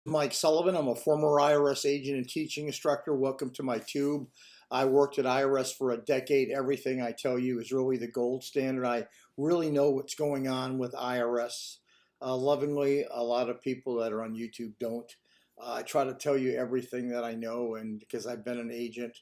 Mike Sullivan. I'm a former IRS agent and teaching instructor. Welcome to my tube. I worked at IRS for a decade. Everything I tell you is really the gold standard. I really know what's going on with IRS. Lovingly, a lot of people that are on YouTube don't. I try to tell you everything that I know, and because I've been an agent,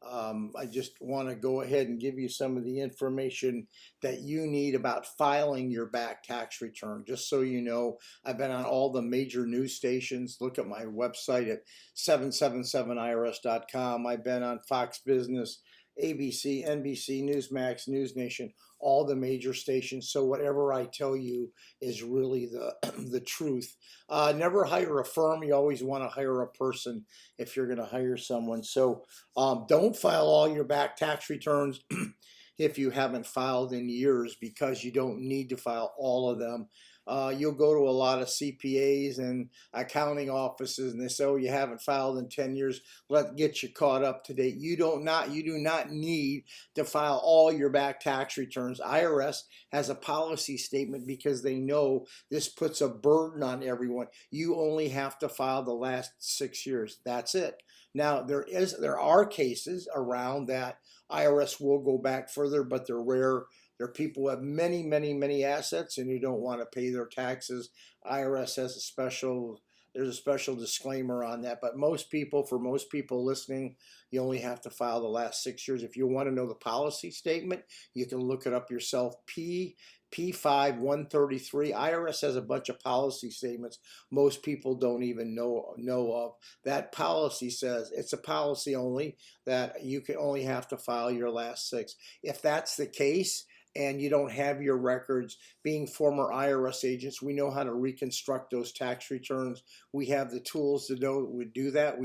I just want to go ahead and give you some of the information that you need about filing your back tax return. Just so you know, I've been on all the major news stations. Look at my website at 777irs.com. I've been on Fox Business, ABC, NBC, Newsmax, News Nation, all the major stations. So whatever I tell you is really the the truth. Never hire a firm. You always want to hire a person if you're going to hire someone. So don't file all your back tax returns if you haven't filed in years, because you don't need to file all of them. You'll go to a lot of CPAs and accounting offices, and they say, "Oh, you haven't filed in 10 years. Let's get you caught up to date." You do not need to file all your back tax returns. IRS has a policy statement because they know this puts a burden on everyone. You only have to file the last 6 years. That's it. Now there are cases around that IRS will go back further, but they're rare. There are people who have many assets and who don't want to pay their taxes. IRS has there's a special disclaimer on that. But for most people listening, you only have to file the last 6 years. If you want to know the policy statement, you can look it up yourself. P5 133. IRS has a bunch of policy statements most people don't even know of. That policy says it's a policy only that you can only have to file your last six. If that's the case, and you don't have your records, being former IRS agents, we know how to reconstruct those tax returns. We have the tools to do that.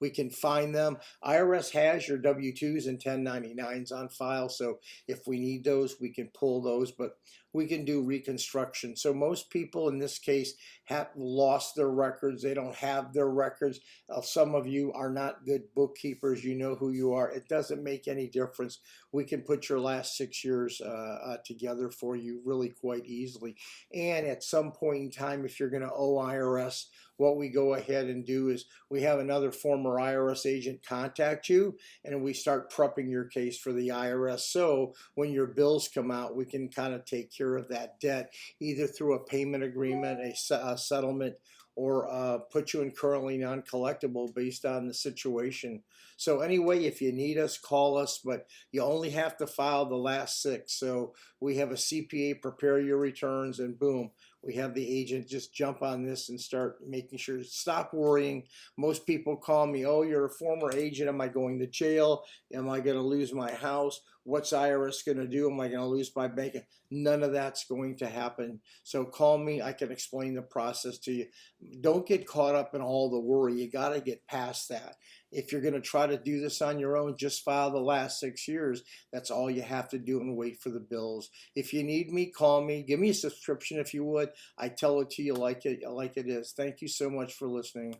We can find them. IRS has your W-2s and 1099s on file, so if we need those, we can pull those, but we can do reconstruction. So most people in this case have lost their records. They don't have their records. Some of you are not good bookkeepers. You know who you are. It doesn't make any difference. We can put your last 6 years together for you really quite easily. And at some point in time, if you're going to owe IRS, what we go ahead and do is we have another former IRS agent contact you, and we start prepping your case for the IRS. So when your bills come out, we can kind of take care of that debt, either through a payment agreement, a settlement, or put you in currently non-collectible based on the situation. So anyway, if you need us, call us, but you only have to file the last six. So we have a CPA prepare your returns, and boom, we have the agent just jump on this and start making sure. Stop worrying. Most people call me, "Oh, you're a former agent. Am I going to jail? Am I going to lose my house? What's IRS going to do? Am I going to lose my bank?" None of that's going to happen. So call me. I can explain the process to you. Don't get caught up in all the worry. You got to get past that. If you're going to try to do this on your own, just file the last 6 years. That's all you have to do, and wait for the bills. If you need me, call me. Give me a subscription if you would. I tell it to you like it is. Thank you so much for listening.